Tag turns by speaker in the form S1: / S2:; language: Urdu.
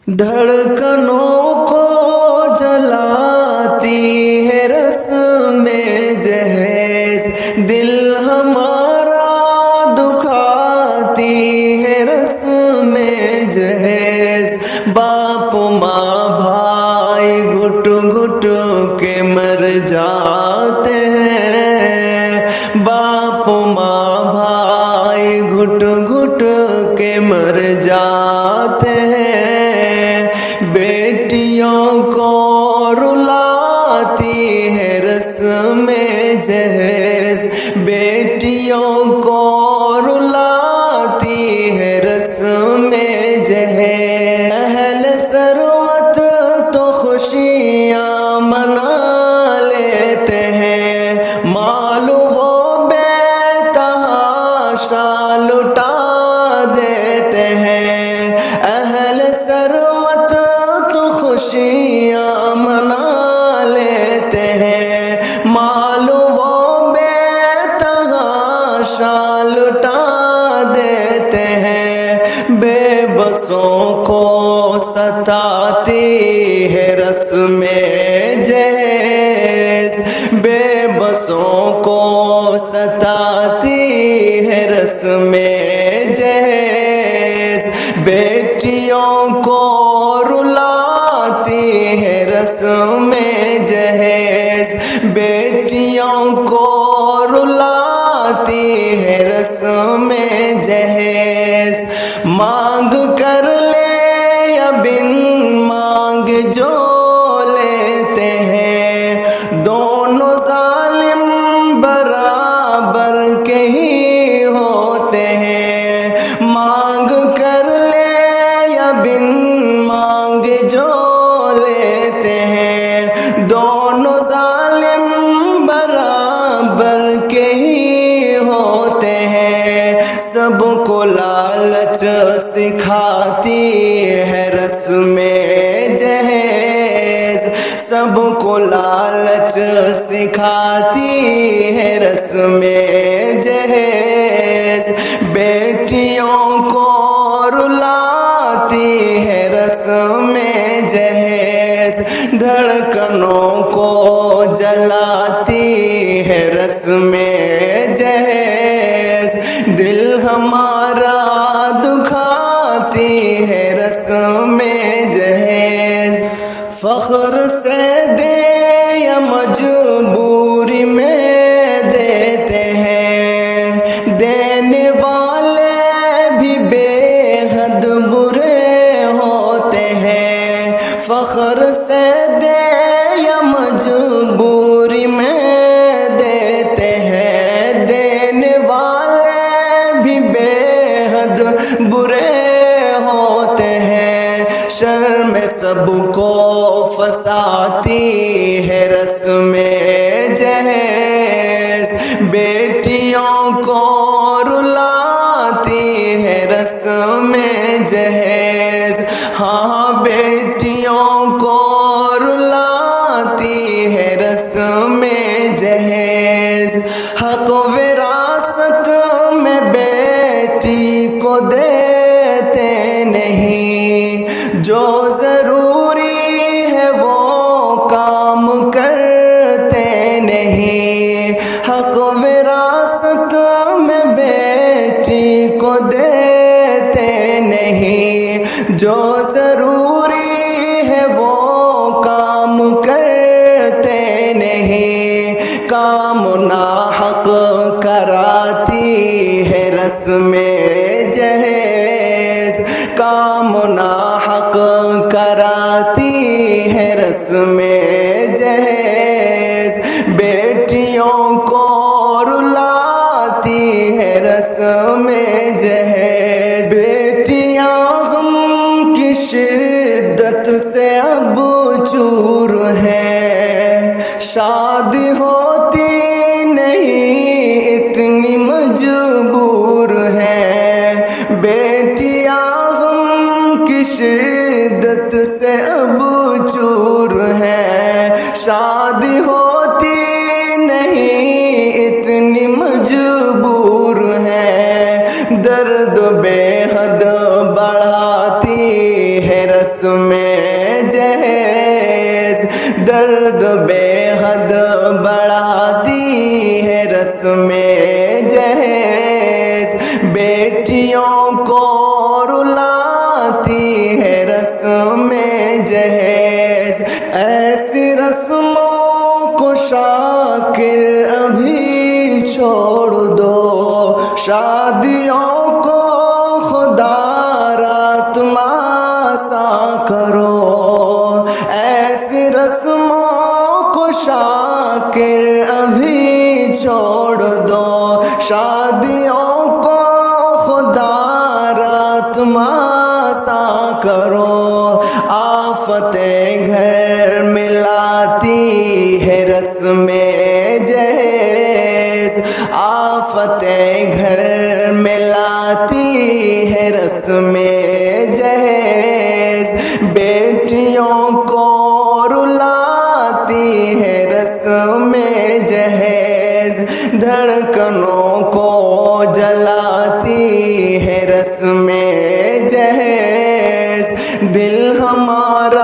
S1: دھڑکنوں کو جلاتی ہے رسم جہیز، دل ہمارا دکھاتی ہے رسم جہیز، باپ ماں بھائی گھٹ گھٹ کے مر جاتے ہیں، باپ ماں بھائی گھٹ گھٹ کے مر جاتے ہیں، بیٹیوں کو رلاتی ہے رسم جہیز، بیٹیوں کو رلاتی ہے رسم جہیز، اہل ثروت تو خوشیاں منا لیتے ہیں، مال وہ بے تحاشا لٹا دیتے ہیں، اہل ثروت تو خوشیاں منا لیتے ہیں، مال وہ بے تحاشا لٹا دیتے ہیں، بے بسوں کو ستاتی ہے رسم جہیز، بے بسوں کو ستاتی ہے رسم جہیز، بیٹیوں کو رلاتی ہے رسم جہیز، بیٹیوں کو رلاتی ہے رسم جہیز، مانگ کر لے یا بن مانگ جو لیتے ہیں، دونوں ظالم برابر کے ہی ہوتے ہیں، مانگ کر لے یا بن مانگ جو لیتے ہیں، دونوں ظالم برابر کے ہی ہوتے ہیں، سب کو لالچ سکھاتی ہے رسم جہیز، سب کو لالچ سکھاتی ہے رسم جہیز، بیٹیوں کو رلاتی ہے رسم جہیز، دھڑکنوں کو جلاتی ہے رسم جہیز، دل ہمارا دکھاتی ہے رسم جہیز، فخر سے دے یا مجبوری میں دیتے ہیں، دینے والے بھی بے حد برے ہوتے ہیں، فخر سے دے یا مجبوری میں دیتے ہیں، دینے والے بھی بے حد برے ہوتے ہیں، شرم سب کو فساتی ہے رسم جہیز، بیٹیوں کو رلاتی ہے رسم جہیز، ہاں بیٹیوں کو رلاتی ہے رسم جہیز، حق وراثت میں بیٹی کو دیتے نہیں، جو ضروری ہے وہ کام کرتے نہیں، حق وراثت میں بیٹی کو دیتے نہیں، جو ضروری ہے وہ کام کرتے نہیں، کام ناحق کراتی ہے رسم جہیز، کام ناحق کراتی ہے رسم جہیز، بیٹیوں کو رلاتی ہے رسم جہیز، بیٹیاں غم کی شدت سے اب چور ہیں، شادی ہوتی نہیں اتنی مجبور ہیں، بیٹیاں غم کی شدت سے اب چور ہیں، شادی ہوتی نہیں اتنی مجبور ہیں، درد بے حد بڑھاتی ہے رسم میں جہیز، درد بے حد بڑھاتی ہے رس میں جہیز، بیٹیوں کو رلاتی ہے رس میں جہیز، ایسی رسموں کو شاکر ابھی چھوڑ دو، شادیوں کو خدا را تماشا کرو، ایسی رسموں کو شاکر ابھی چھوڑ دو، شادیوں کو خدا را تماشا کرو، آفتیں گھر ملاتی ہے رس میں جہیز، آفتیں گھر ملاتی ہے رس میں جہیز، بیٹیوں کو رلاتی ہے رس میں جہیز، دھڑکنوں کو جلاتی ہے رس میں جہیز، دل ہمارا